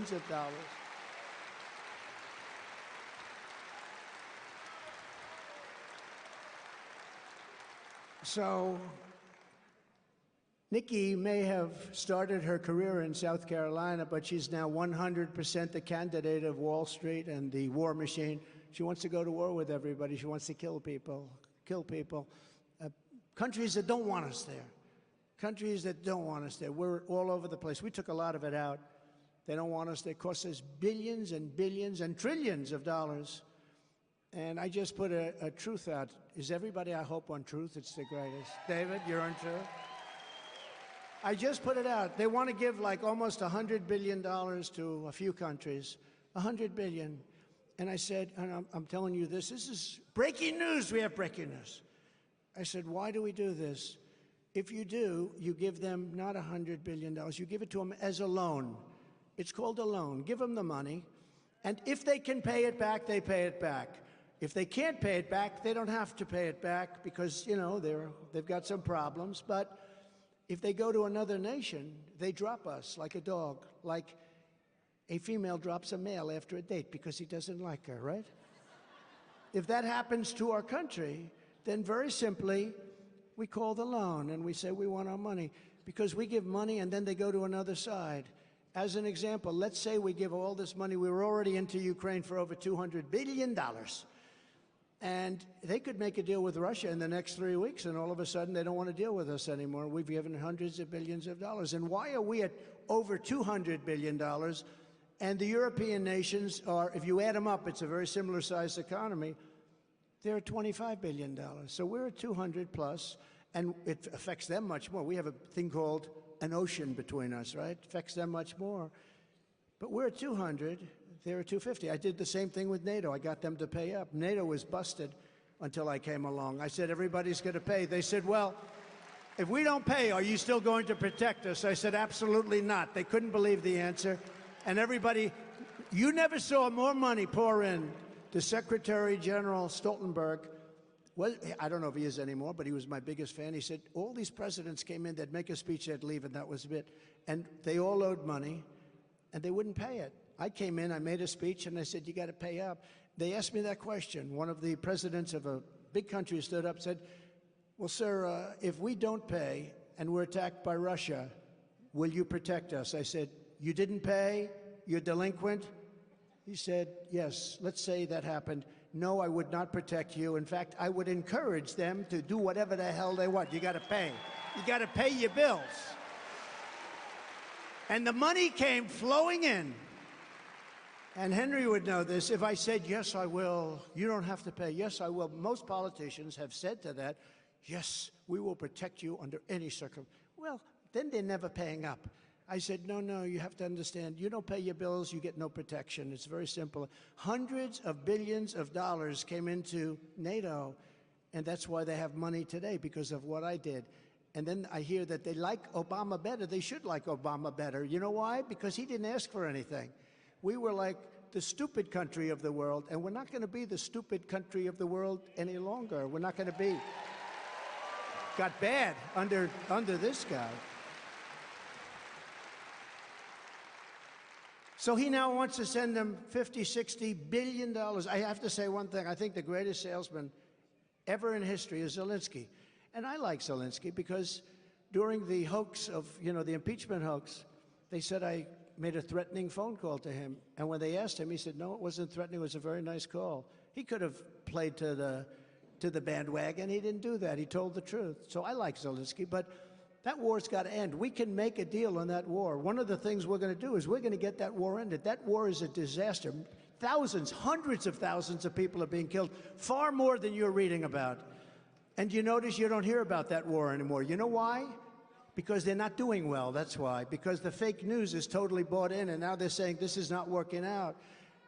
billions of dollars. So Nikki may have started her career in South Carolina, but she's now 100% the candidate of Wall Street and the war machine. She wants to go to war with everybody. She wants to kill people. Countries that don't want us there. Countries that don't want us there. We're all over the place. We took a lot of it out. They don't want us. They cost us billions and billions and trillions of dollars. And I just put a truth out. Is everybody, I hope, on truth? It's the greatest. David, you're on truth? I just put it out. They want to give like almost $100 billion to a few countries. $100 billion. And I said, and I'm telling you this is breaking news. We have breaking news. I said, why do we do this? If you do, you give them not $100 billion. You give it to them as a loan. It's called a loan. Give them the money. And if they can pay it back, they pay it back. If they can't pay it back, they don't have to pay it back because, you know, they've got some problems. But if they go to another nation, they drop us like a dog, like a female drops a male after a date because he doesn't like her, right? If that happens to our country, then very simply, we call the loan and we say we want our money because we give money and then they go to another side. As an example, let's say we give all this money. We were already into Ukraine for over $200 billion. And they could make a deal with Russia in the next 3 weeks, and all of a sudden they don't want to deal with us anymore. We've given hundreds of billions of dollars. And why are we at over $200 billion? And the European nations are, if you add them up, it's a very similar sized economy. They're at $25 billion. So we're at 200 plus, and it affects them much more. We have a thing called an ocean between us, right? It affects them much more. But we're at 200. They're at 250. I did the same thing with NATO. I got them to pay up. NATO was busted until I came along. I said, everybody's going to pay. They said, well, if we don't pay, are you still going to protect us? I said, absolutely not. They couldn't believe the answer. And everybody, you never saw more money pour in to Secretary General Stoltenberg. Well, I don't know if he is anymore, but he was my biggest fan. He said, all these presidents came in, they'd make a speech, they'd leave, and that was it. And they all owed money, and they wouldn't pay it. I came in, I made a speech, and I said, you got to pay up. They asked me that question. One of the presidents of a big country stood up and said, well, sir, if we don't pay and we're attacked by Russia, will you protect us? I said, you didn't pay? You're delinquent? He said, yes, let's say that happened. No, I would not protect you. In fact, I would encourage them to do whatever the hell they want. You got to pay. You got to pay your bills. And the money came flowing in. And Henry would know this. If I said, yes, I will, you don't have to pay. Yes, I will. Most politicians have said to that, yes, we will protect you under any circumstance. Well, then they're never paying up. I said, no, no, you have to understand, you don't pay your bills, you get no protection. It's very simple. Hundreds of billions of dollars came into NATO, and that's why they have money today, because of what I did. And then I hear that they like Obama better. They should like Obama better. You know why? Because he didn't ask for anything. We were like the stupid country of the world, and we're not going to be the stupid country of the world any longer. We're not going to be. Got bad under this guy. So he now wants to send them $50, $60 billion. I have to say one thing. I think the greatest salesman ever in history is Zelensky. And I like Zelensky because during the hoax of, the impeachment hoax, they said I made a threatening phone call to him. And when they asked him, he said, no, it wasn't threatening. It was a very nice call. He could have played to the bandwagon. He didn't do that. He told the truth. So I like Zelensky, but that war's got to end. We can make a deal on that war. One of the things we're going to do is we're going to get that war ended. That war is a disaster. Thousands, hundreds of thousands of people are being killed, far more than you're reading about. And you notice you don't hear about that war anymore. You know why? Because they're not doing well, that's why. Because the fake news is totally bought in, and now they're saying this is not working out.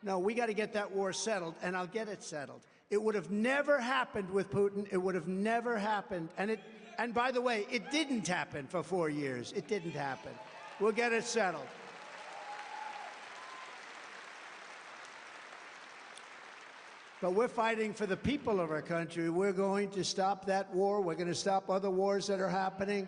No, we got to get that war settled, and I'll get it settled. It would have never happened with Putin. It would have never happened. And by the way, it didn't happen for 4 years. It didn't happen. We'll get it settled. But we're fighting for the people of our country. We're going to stop that war. We're going to stop other wars that are happening.